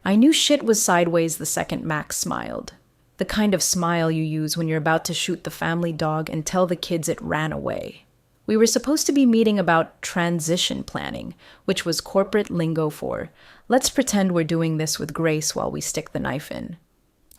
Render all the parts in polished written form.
I knew shit was sideways the second Max smiled. The kind of smile you use when you're about to shoot the family dog and tell the kids it ran away. We were supposed to be meeting about transition planning, which was corporate lingo for, let's pretend we're doing this with grace while we stick the knife in.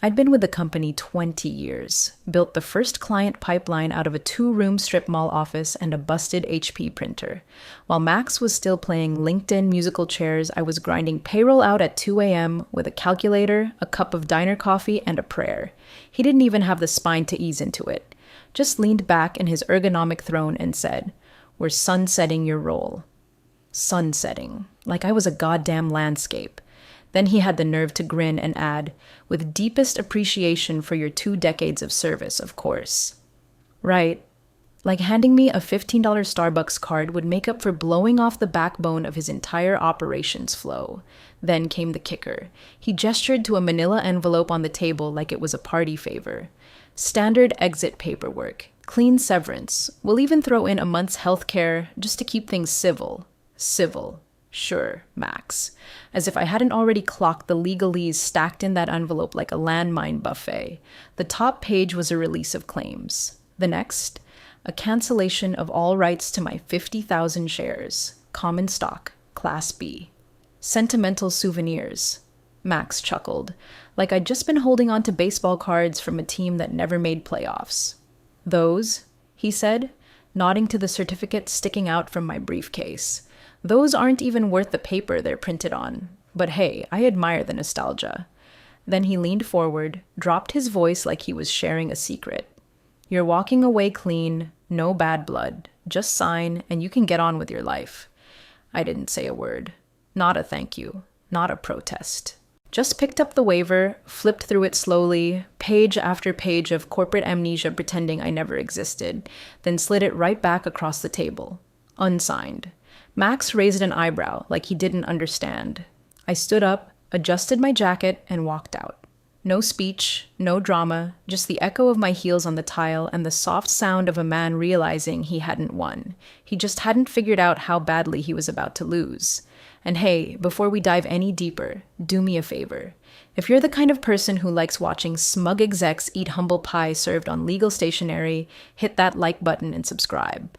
I'd been with the company 20 years, built the first client pipeline out of a 2-room strip mall office and a busted HP printer. While Max was still playing LinkedIn musical chairs, I was grinding payroll out at 2 a.m. with a calculator, a cup of diner coffee, and a prayer. He didn't even have the spine to ease into it. Just leaned back in his ergonomic throne and said, "We're sunsetting your role." Sunsetting. Like I was a goddamn landscape. Then he had the nerve to grin and add, "With deepest appreciation for your 2 decades of service, of course." Right. Like handing me a $15 Starbucks card would make up for blowing off the backbone of his entire operations flow. Then came the kicker. He gestured to a manila envelope on the table like it was a party favor. Standard exit paperwork. Clean severance. We'll even throw in a month's health care just to keep things civil. Civil. Sure, Max. As if I hadn't already clocked the legalese stacked in that envelope like a landmine buffet. The top page was a release of claims. The next, a cancellation of all rights to my 50,000 shares. Common stock, Class B. Sentimental souvenirs. Max chuckled, like I'd just been holding on to baseball cards from a team that never made playoffs. "Those," he said, nodding to the certificate sticking out from my briefcase. "Those aren't even worth the paper they're printed on. But hey, I admire the nostalgia." Then he leaned forward, dropped his voice like he was sharing a secret. "You're walking away clean, no bad blood. Just sign, and you can get on with your life." I didn't say a word. Not a thank you. Not a protest. Just picked up the waiver, flipped through it slowly, page after page of corporate amnesia pretending I never existed, then slid it right back across the table. Unsigned. Max raised an eyebrow like he didn't understand. I stood up, adjusted my jacket, and walked out. No speech, no drama, just the echo of my heels on the tile and the soft sound of a man realizing he hadn't won. He just hadn't figured out how badly he was about to lose. And hey, before we dive any deeper, do me a favor. If you're the kind of person who likes watching smug execs eat humble pie served on legal stationery, hit that like button and subscribe.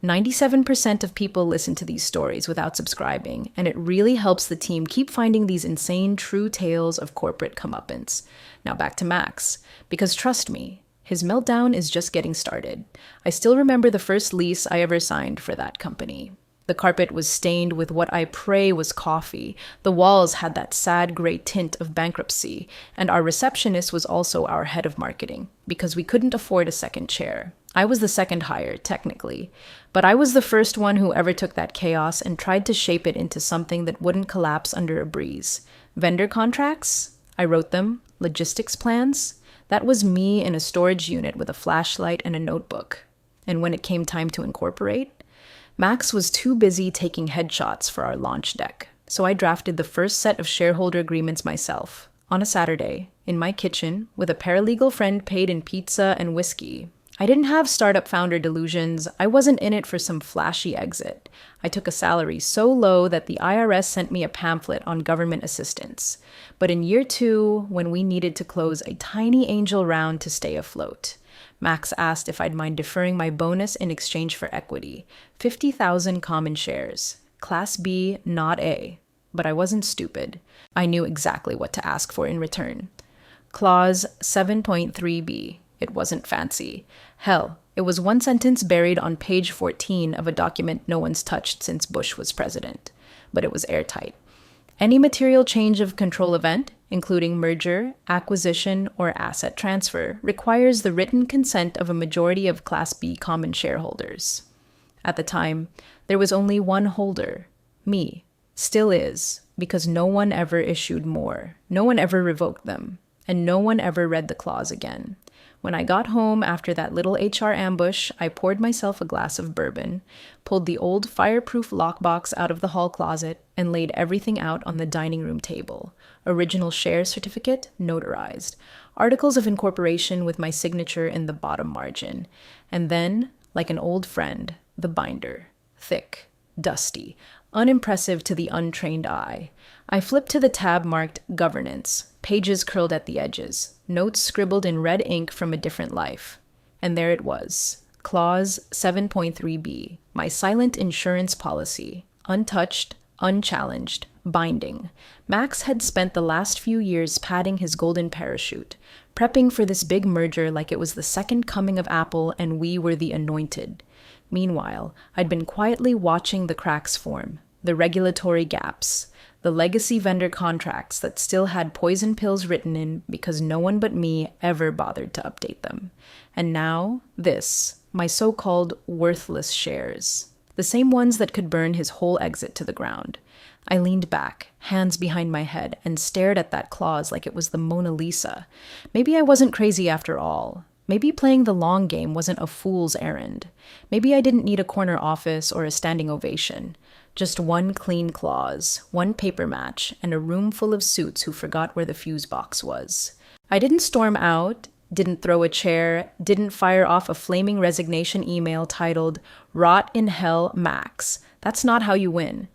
97% of people listen to these stories without subscribing, and it really helps the team keep finding these insane true tales of corporate comeuppance. Now back to Max, because trust me, his meltdown is just getting started. I still remember the first lease I ever signed for that company. The carpet was stained with what I pray was coffee, the walls had that sad gray tint of bankruptcy, and our receptionist was also our head of marketing, because we couldn't afford a second chair. I was the second hire, technically, but I was the first one who ever took that chaos and tried to shape it into something that wouldn't collapse under a breeze. Vendor contracts? I wrote them. Logistics plans? That was me in a storage unit with a flashlight and a notebook. And when it came time to incorporate, Max was too busy taking headshots for our launch deck, so I drafted the first set of shareholder agreements myself, on a Saturday, in my kitchen, with a paralegal friend paid in pizza and whiskey. I didn't have startup founder delusions. I wasn't in it for some flashy exit. I took a salary so low that the IRS sent me a pamphlet on government assistance. But in year 2, when we needed to close a tiny angel round to stay afloat, Max asked if I'd mind deferring my bonus in exchange for equity. 50,000 common shares. Class B, not A. But I wasn't stupid. I knew exactly what to ask for in return. Clause 7.3b. It wasn't fancy. Hell, it was one sentence buried on page 14 of a document no one's touched since Bush was president. But it was airtight. Any material change of control event, including merger, acquisition, or asset transfer, requires the written consent of a majority of Class B common shareholders. At the time, there was only one holder, me. Still is, because no one ever issued more. No one ever revoked them. And no one ever read the clause again. When I got home after that little HR ambush, I poured myself a glass of bourbon, pulled the old fireproof lockbox out of the hall closet, and laid everything out on the dining room table. Original share certificate, notarized. Articles of incorporation with my signature in the bottom margin. And then, like an old friend, the binder. Thick, dusty, unimpressive to the untrained eye. I flipped to the tab marked Governance, pages curled at the edges, notes scribbled in red ink from a different life. And there it was, Clause 7.3b, my silent insurance policy, untouched, unchallenged, binding. Max had spent the last few years padding his golden parachute, prepping for this big merger like it was the second coming of Apple and we were the anointed. Meanwhile, I'd been quietly watching the cracks form, the regulatory gaps, the legacy vendor contracts that still had poison pills written in because no one but me ever bothered to update them. And now, this, my so-called worthless shares. The same ones that could burn his whole exit to the ground. I leaned back, hands behind my head, and stared at that clause like it was the Mona Lisa. Maybe I wasn't crazy after all. Maybe playing the long game wasn't a fool's errand. Maybe I didn't need a corner office or a standing ovation. Just one clean clause, one paper match, and a room full of suits who forgot where the fuse box was. I didn't storm out, didn't throw a chair, didn't fire off a flaming resignation email titled, "Rot in Hell, Max." That's not how you win.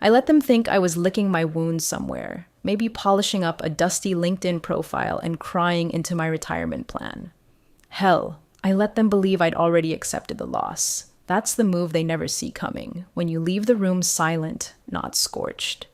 I let them think I was licking my wounds somewhere, maybe polishing up a dusty LinkedIn profile and crying into my retirement plan. Hell, I let them believe I'd already accepted the loss. That's the move they never see coming, when you leave the room silent, not scorched.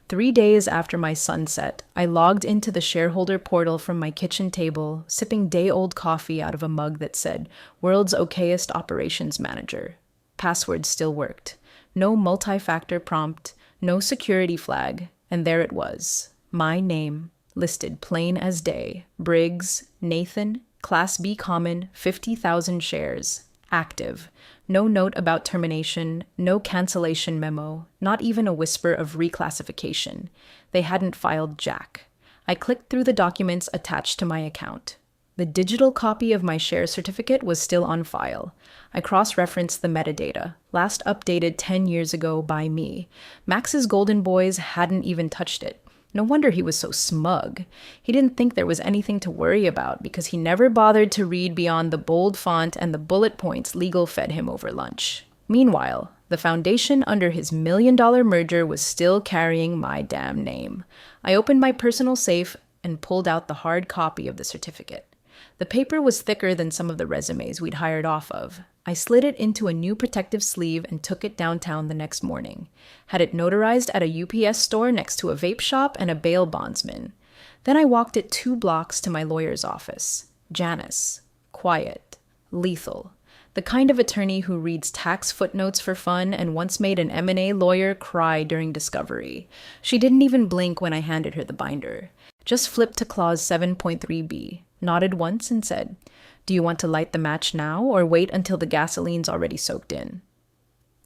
3 days after my sunset, I logged into the shareholder portal from my kitchen table, sipping day-old coffee out of a mug that said, "World's Okayest Operations Manager." Password still worked. No multi-factor prompt, no security flag, and there it was. My name, listed plain as day. Briggs, Nathan, Class B Common, 50,000 shares. Active. No note about termination, no cancellation memo, not even a whisper of reclassification. They hadn't filed jack. I clicked through the documents attached to my account. The digital copy of my share certificate was still on file. I cross-referenced the metadata, last updated 10 years ago by me. Max's golden boys hadn't even touched it. No wonder he was so smug. He didn't think there was anything to worry about because he never bothered to read beyond the bold font and the bullet points legal fed him over lunch. Meanwhile, the foundation under his $1 million merger was still carrying my damn name. I opened my personal safe and pulled out the hard copy of the certificate. The paper was thicker than some of the resumes we'd hired off of. I slid it into a new protective sleeve and took it downtown the next morning. Had it notarized at a UPS store next to a vape shop and a bail bondsman. Then I walked it 2 blocks to my lawyer's office. Janice. Quiet. Lethal. The kind of attorney who reads tax footnotes for fun and once made an M&A lawyer cry during discovery. She didn't even blink when I handed her the binder. Just flipped to clause 7.3b, nodded once and said, "Do you want to light the match now or wait until the gasoline's already soaked in?"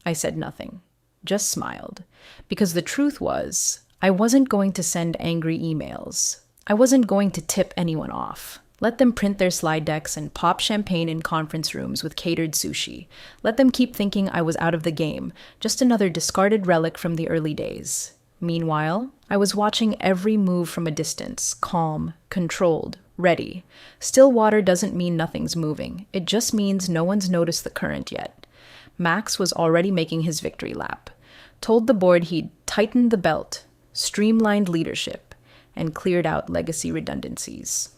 I said nothing, just smiled, because the truth was, I wasn't going to send angry emails. I wasn't going to tip anyone off. Let them print their slide decks and pop champagne in conference rooms with catered sushi. Let them keep thinking I was out of the game, just another discarded relic from the early days. Meanwhile, I was watching every move from a distance, calm, controlled, ready. Still water doesn't mean nothing's moving. It just means no one's noticed the current yet. Max was already making his victory lap. Told the board he'd tightened the belt, streamlined leadership, and cleared out legacy redundancies.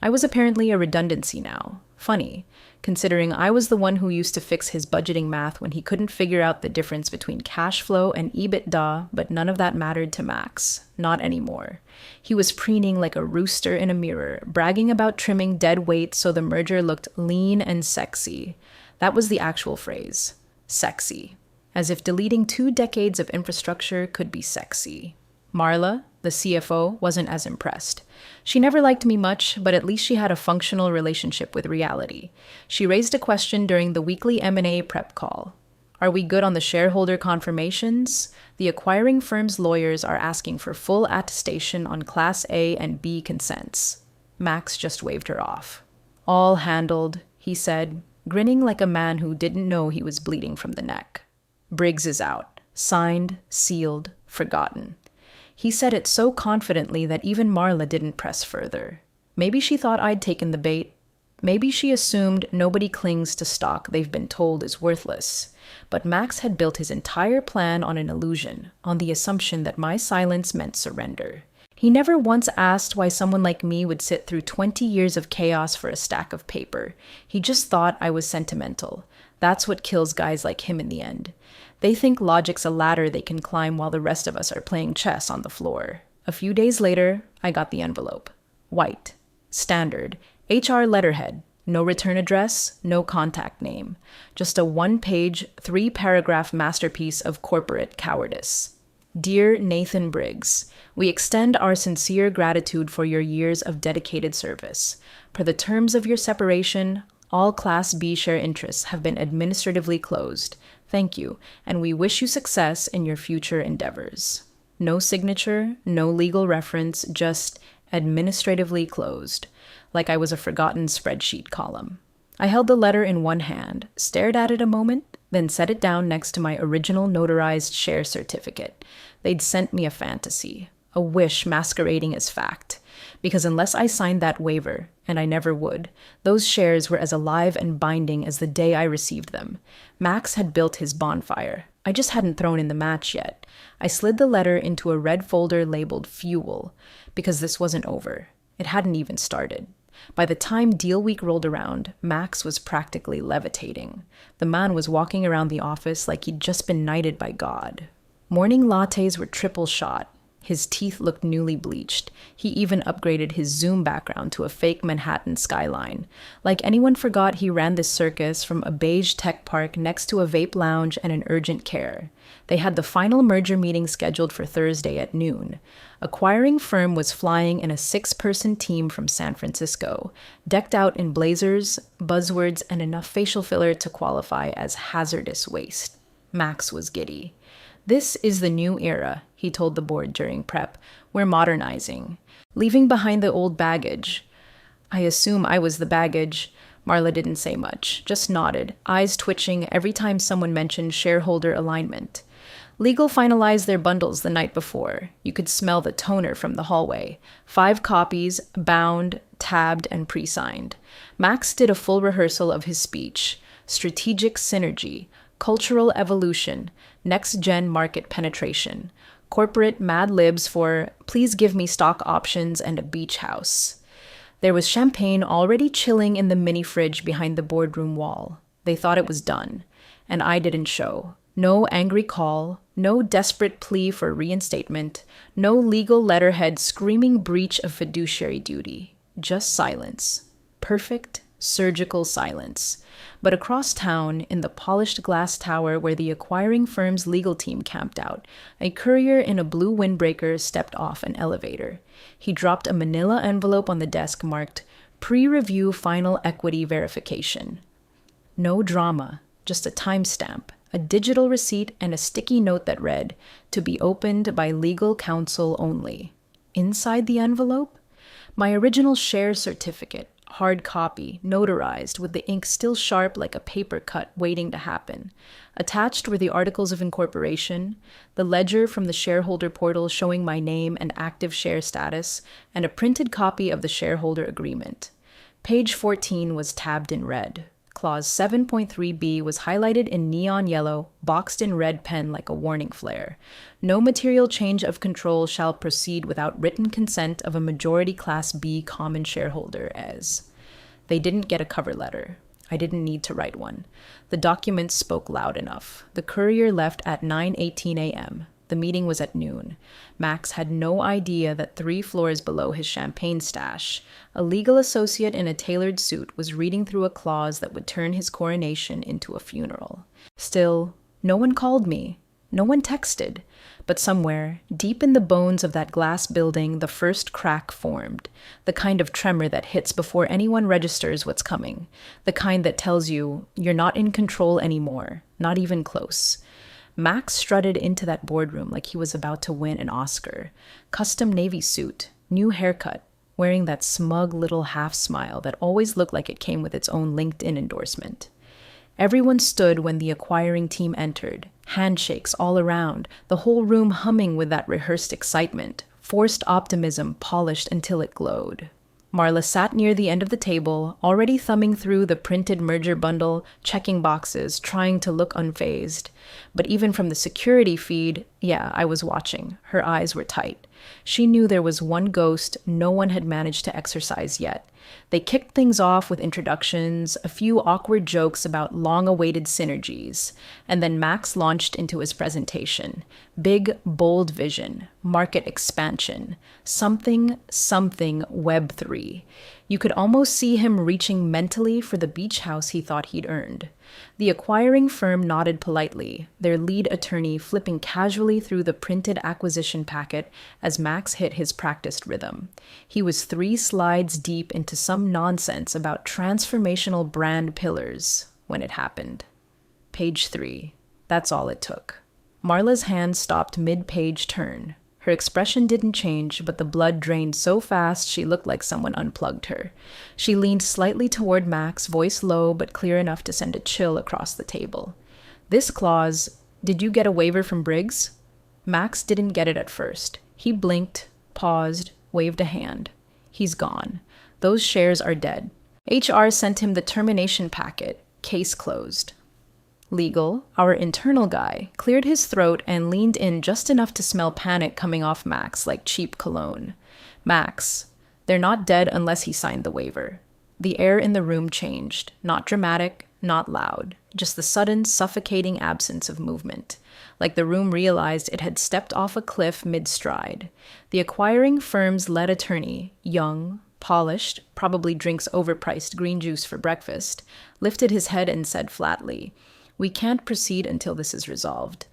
I was apparently a redundancy now. Funny, considering I was the one who used to fix his budgeting math when he couldn't figure out the difference between cash flow and EBITDA, but none of that mattered to Max. Not anymore. He was preening like a rooster in a mirror, bragging about trimming dead weight so the merger looked lean and sexy. That was the actual phrase. Sexy. As if deleting 2 decades of infrastructure could be sexy. Marla, the CFO, wasn't as impressed. She never liked me much, but at least she had a functional relationship with reality. She raised a question during the weekly M&A prep call. Are we good on the shareholder confirmations? The acquiring firm's lawyers are asking for full attestation on Class A and B consents. Max just waved her off. All handled, he said, grinning like a man who didn't know he was bleeding from the neck. Briggs is out. Signed, sealed, forgotten. He said it so confidently that even Marla didn't press further. Maybe she thought I'd taken the bait. Maybe she assumed nobody clings to stock they've been told is worthless. But Max had built his entire plan on an illusion, on the assumption that my silence meant surrender. He never once asked why someone like me would sit through 20 years of chaos for a stack of paper. He just thought I was sentimental. That's what kills guys like him in the end. They think logic's a ladder they can climb while the rest of us are playing chess on the floor. A few days later, I got the envelope. White. Standard. HR letterhead. No return address, no contact name. Just a one-page, 3-paragraph masterpiece of corporate cowardice. Dear Nathan Briggs, we extend our sincere gratitude for your years of dedicated service. Per the terms of your separation, all Class B share interests have been administratively closed. Thank you, and we wish you success in your future endeavors. No signature, no legal reference, just administratively closed, like I was a forgotten spreadsheet column. I held the letter in one hand, stared at it a moment, then set it down next to my original notarized share certificate. They'd sent me a fantasy, a wish masquerading as fact. Because unless I signed that waiver, and I never would, those shares were as alive and binding as the day I received them. Max had built his bonfire. I just hadn't thrown in the match yet. I slid the letter into a red folder labeled Fuel, because this wasn't over. It hadn't even started. By the time deal week rolled around, Max was practically levitating. The man was walking around the office like he'd just been knighted by God. Morning lattes were triple shot. His teeth looked newly bleached. He even upgraded his Zoom background to a fake Manhattan skyline. Like anyone forgot he ran this circus from a beige tech park next to a vape lounge and an urgent care. They had the final merger meeting scheduled for Thursday at noon. Acquiring firm was flying in a 6-person team from San Francisco, decked out in blazers, buzzwords, and enough facial filler to qualify as hazardous waste. Max was giddy. This is the new era, he told the board during prep. We're modernizing, leaving behind the old baggage. I assume I was the baggage. Marla didn't say much, just nodded, eyes twitching every time someone mentioned shareholder alignment. Legal finalized their bundles the night before. You could smell the toner from the hallway. 5 copies, bound, tabbed, and pre-signed. Max did a full rehearsal of his speech. Strategic synergy, cultural evolution, next-gen market penetration, corporate mad libs for please give me stock options and a beach house. There was champagne already chilling in the mini fridge behind the boardroom wall. They thought it was done, and I didn't show. No angry call, no desperate plea for reinstatement, no legal letterhead screaming breach of fiduciary duty. Just silence. Perfect, surgical silence. But across town, in the polished glass tower where the acquiring firm's legal team camped out, a courier in a blue windbreaker stepped off an elevator. He dropped a manila envelope on the desk marked, Pre-review final equity verification. No drama, just a timestamp, a digital receipt, and a sticky note that read, to be opened by legal counsel only. Inside the envelope? My original share certificate, hard copy, notarized, with the ink still sharp like a paper cut waiting to happen. Attached were the articles of incorporation, the ledger from the shareholder portal showing my name and active share status, and a printed copy of the shareholder agreement. Page 14 was tabbed in red. Clause 7.3b was highlighted in neon yellow, boxed in red pen like a warning flare. No material change of control shall proceed without written consent of a majority Class B common shareholder as. They didn't get a cover letter. I didn't need to write one. The documents spoke loud enough. The courier left at 9:18 a.m. The meeting was at noon. Max had no idea that 3 floors below his champagne stash, a legal associate in a tailored suit was reading through a clause that would turn his coronation into a funeral. Still, no one called me. No one texted. But somewhere, deep in the bones of that glass building, the first crack formed. The kind of tremor that hits before anyone registers what's coming. The kind that tells you you're not in control anymore, not even close. Max strutted into that boardroom like he was about to win an Oscar. Custom navy suit, new haircut, wearing that smug little half smile that always looked like it came with its own LinkedIn endorsement. Everyone stood when the acquiring team entered, handshakes all around, the whole room humming with that rehearsed excitement, forced optimism polished until it glowed. Marla sat near the end of the table, already thumbing through the printed merger bundle, checking boxes, trying to look unfazed. But even from the security feed, yeah, I was watching. Her eyes were tight. She knew there was one ghost no one had managed to exorcise yet. They kicked things off with introductions, a few awkward jokes about long-awaited synergies, and then Max launched into his presentation. Big, bold vision, market expansion, something Web3. You could almost see him reaching mentally for the beach house he thought he'd earned. The acquiring firm nodded politely, their lead attorney flipping casually through the printed acquisition packet as Max hit his practiced rhythm. He was 3 slides deep into some nonsense about transformational brand pillars when it happened. Page 3. That's all it took. Marla's hand stopped mid-page turn. Her expression didn't change, but the blood drained so fast she looked like someone unplugged her. She leaned slightly toward Max, voice low but clear enough to send a chill across the table. This clause, did you get a waiver from Briggs? Max didn't get it at first. He blinked, paused, waved a hand. He's gone. Those shares are dead. HR sent him the termination packet. Case closed. Legal, our internal guy, cleared his throat and leaned in just enough to smell panic coming off Max like cheap cologne. Max, they're not dead unless he signed the waiver. The air in the room changed, not dramatic, not loud, just the sudden, suffocating absence of movement, like the room realized it had stepped off a cliff mid-stride. The acquiring firm's lead attorney, young, polished, probably drinks overpriced green juice for breakfast, lifted his head and said flatly, "We can't proceed until this is resolved."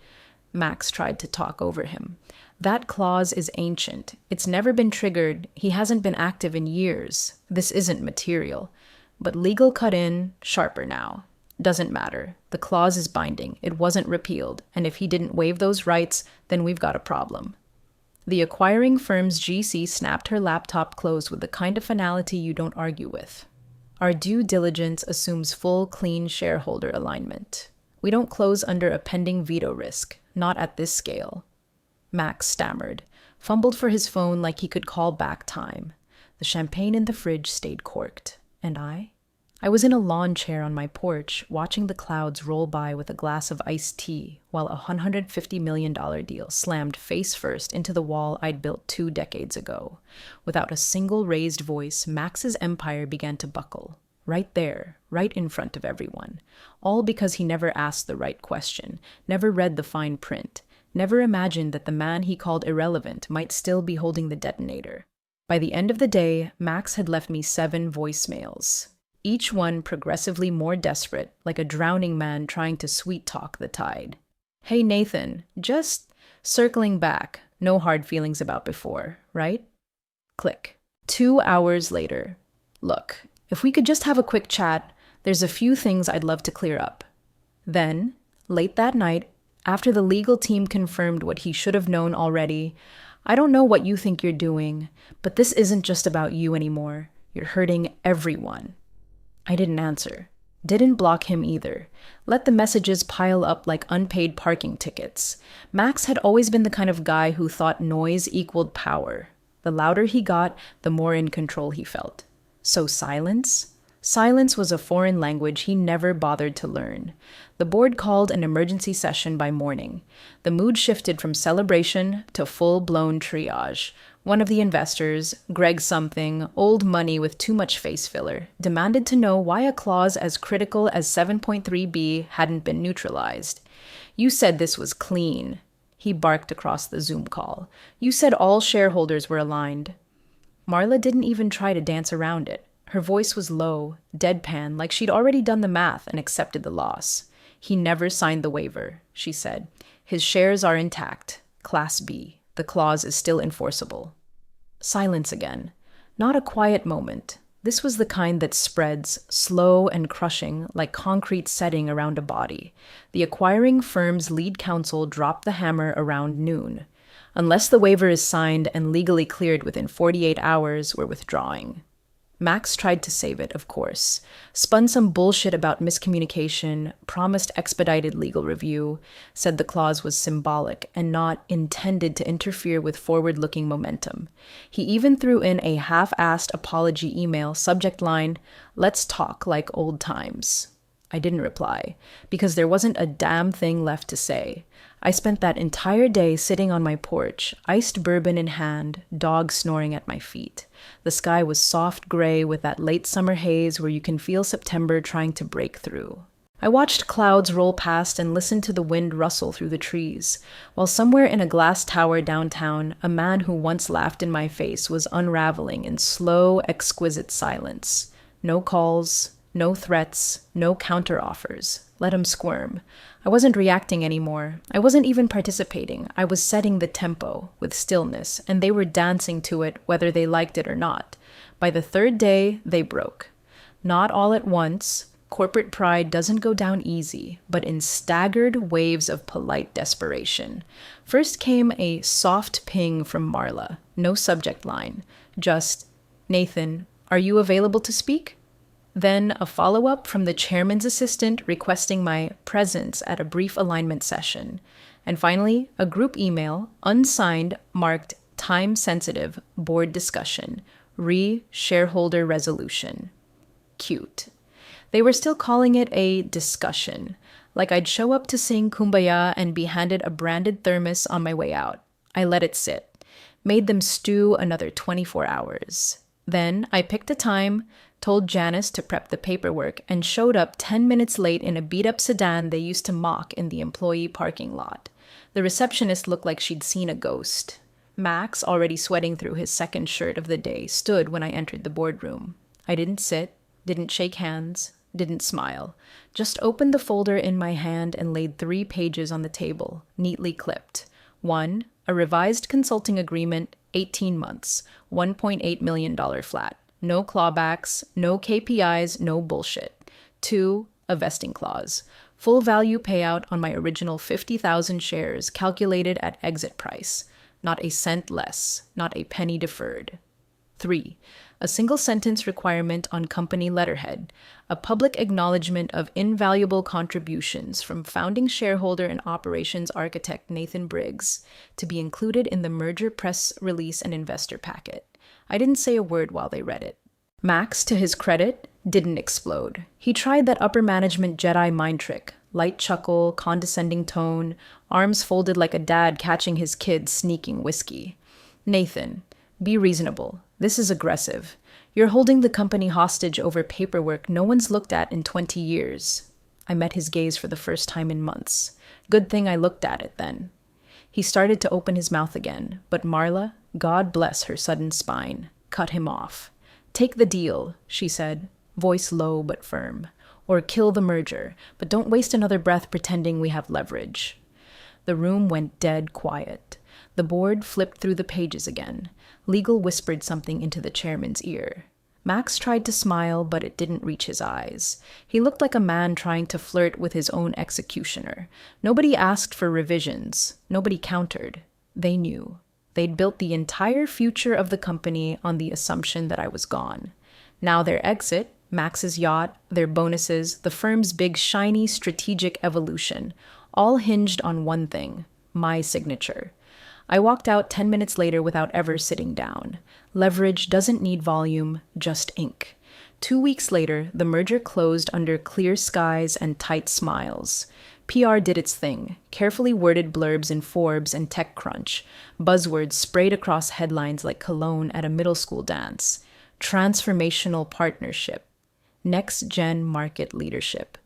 Max tried to talk over him. "That clause is ancient. It's never been triggered. He hasn't been active in years. This isn't material." But legal cut in, sharper now. "Doesn't matter. The clause is binding. It wasn't repealed. And if he didn't waive those rights, then we've got a problem." The acquiring firm's GC snapped her laptop closed with the kind of finality you don't argue with. "Our due diligence assumes full, clean shareholder alignment. We don't close under a pending veto risk, not at this scale." Max stammered, fumbled for his phone like he could call back time. The champagne in the fridge stayed corked. And I? I was in a lawn chair on my porch, watching the clouds roll by with a glass of iced tea, while a $150 million deal slammed face first into the wall I'd built 2 decades ago. Without a single raised voice, Max's empire began to buckle. Right there, right in front of everyone. All because he never asked the right question, never read the fine print, never imagined that the man he called irrelevant might still be holding the detonator. By the end of the day, Max had left me 7 voicemails, each one progressively more desperate, like a drowning man trying to sweet-talk the tide. "Hey Nathan, just circling back, no hard feelings about before, right?" Click. 2 hours later. "Look, if we could just have a quick chat, there's a few things I'd love to clear up." Then, late that night, after the legal team confirmed what he should have known already, "I don't know what you think you're doing, but this isn't just about you anymore. You're hurting everyone." I didn't answer. Didn't block him either. Let the messages pile up like unpaid parking tickets. Max had always been the kind of guy who thought noise equaled power. The louder he got, the more in control he felt. So silence? Silence was a foreign language he never bothered to learn. The board called an emergency session by morning. The mood shifted from celebration to full-blown triage. One of the investors, Greg something, old money with too much face filler, demanded to know why a clause as critical as 7.3b hadn't been neutralized. "You said this was clean," he barked across the Zoom call. "You said all shareholders were aligned." Marla didn't even try to dance around it. Her voice was low, deadpan, like she'd already done the math and accepted the loss. "He never signed the waiver," she said. "His shares are intact. Class B. The clause is still enforceable." Silence again. Not a quiet moment. This was the kind that spreads, slow and crushing, like concrete setting around a body. The acquiring firm's lead counsel dropped the hammer around noon. "Unless the waiver is signed and legally cleared within 48 hours, we're withdrawing." Max tried to save it, of course. Spun some bullshit about miscommunication, promised expedited legal review, said the clause was symbolic and not intended to interfere with forward-looking momentum. He even threw in a half-assed apology email, subject line, "Let's talk like old times." I didn't reply, because there wasn't a damn thing left to say. I spent that entire day sitting on my porch, iced bourbon in hand, dog snoring at my feet. The sky was soft gray with that late summer haze where you can feel September trying to break through. I watched clouds roll past and listened to the wind rustle through the trees, while somewhere in a glass tower downtown, a man who once laughed in my face was unraveling in slow, exquisite silence. No calls, no threats, no counteroffers. Let him squirm. I wasn't reacting anymore. I wasn't even participating. I was setting the tempo with stillness, and they were dancing to it whether they liked it or not. By the third day, they broke. Not all at once. Corporate pride doesn't go down easy, but in staggered waves of polite desperation. First came a soft ping from Marla. No subject line. Just, "Nathan, are you available to speak?" Then a follow-up from the chairman's assistant requesting my presence at a brief alignment session. And finally, a group email, unsigned, marked time-sensitive board discussion, shareholder resolution. Cute. They were still calling it a discussion, like I'd show up to sing Kumbaya and be handed a branded thermos on my way out. I let it sit. Made them stew another 24 hours. Then I picked a time, told Janice to prep the paperwork, and showed up 10 minutes late in a beat-up sedan they used to mock in the employee parking lot. The receptionist looked like she'd seen a ghost. Max, already sweating through his second shirt of the day, stood when I entered the boardroom. I didn't sit, didn't shake hands, didn't smile. Just opened the folder in my hand and laid 3 pages on the table, neatly clipped. 1, a revised consulting agreement, 18 months, $1.8 million flat. No clawbacks, no KPIs, no bullshit. 2, a vesting clause. Full value payout on my original 50,000 shares calculated at exit price. Not a cent less, not a penny deferred. 3, a single sentence requirement on company letterhead, a public acknowledgement of invaluable contributions from founding shareholder and operations architect Nathan Briggs to be included in the merger press release and investor packet. I didn't say a word while they read it. Max, to his credit, didn't explode. He tried that upper management Jedi mind trick. Light chuckle, condescending tone, arms folded like a dad catching his kid sneaking whiskey. "Nathan, be reasonable. This is aggressive. You're holding the company hostage over paperwork no one's looked at in 20 years. I met his gaze for the first time in months. Good thing I looked at it then. He started to open his mouth again, but Marla, God bless her sudden spine, cut him off. "Take the deal," she said, voice low but firm. "Or kill the merger, but don't waste another breath pretending we have leverage." The room went dead quiet. The board flipped through the pages again. Legal whispered something into the chairman's ear. Max tried to smile, but it didn't reach his eyes. He looked like a man trying to flirt with his own executioner. Nobody asked for revisions. Nobody countered. They knew. They'd built the entire future of the company on the assumption that I was gone. Now their exit, Max's yacht, their bonuses, the firm's big, shiny, strategic evolution, all hinged on one thing, my signature. I walked out 10 minutes later without ever sitting down. Leverage doesn't need volume, just ink. 2 weeks later, the merger closed under clear skies and tight smiles. PR did its thing, carefully worded blurbs in Forbes and TechCrunch, buzzwords sprayed across headlines like cologne at a middle school dance. Transformational partnership. Next-gen market leadership.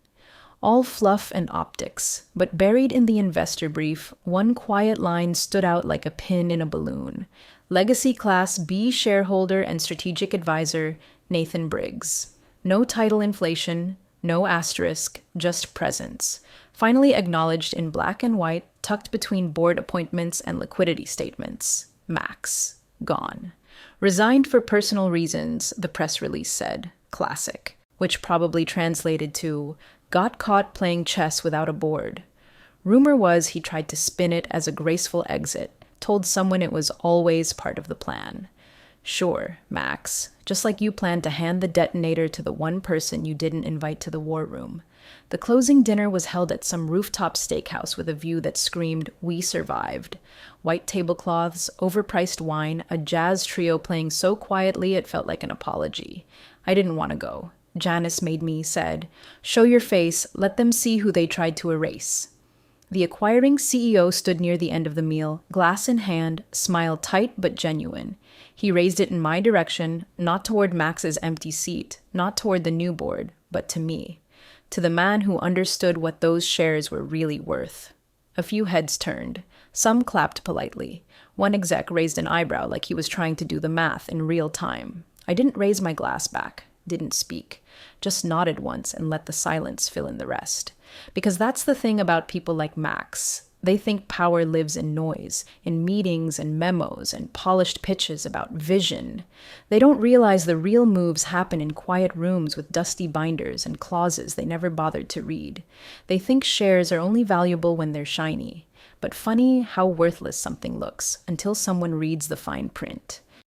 All fluff and optics, but buried in the investor brief, one quiet line stood out like a pin in a balloon. Legacy Class B shareholder and strategic advisor, Nathan Briggs. No title inflation, no asterisk, just presence. Finally acknowledged in black and white, tucked between board appointments and liquidity statements. Max. Gone. Resigned for personal reasons, the press release said. Classic. Which probably translated to, got caught playing chess without a board. Rumor was he tried to spin it as a graceful exit, told someone it was always part of the plan. Sure, Max. Just like you planned to hand the detonator to the one person you didn't invite to the war room. The closing dinner was held at some rooftop steakhouse with a view that screamed, "We survived." White tablecloths, overpriced wine, a jazz trio playing so quietly it felt like an apology. I didn't want to go. Janice made me, said, "Show your face, let them see who they tried to erase." The acquiring CEO stood near the end of the meal, glass in hand, smile tight but genuine. He raised it in my direction, not toward Max's empty seat, not toward the new board, but to me. To the man who understood what those shares were really worth. A few heads turned. Some clapped politely. One exec raised an eyebrow like he was trying to do the math in real time. I didn't raise my glass back, didn't speak, just nodded once and let the silence fill in the rest. Because that's the thing about people like Max. They think power lives in noise, in meetings and memos and polished pitches about vision. They don't realize the real moves happen in quiet rooms with dusty binders and clauses they never bothered to read. They think shares are only valuable when they're shiny. But funny how worthless something looks until someone reads the fine print.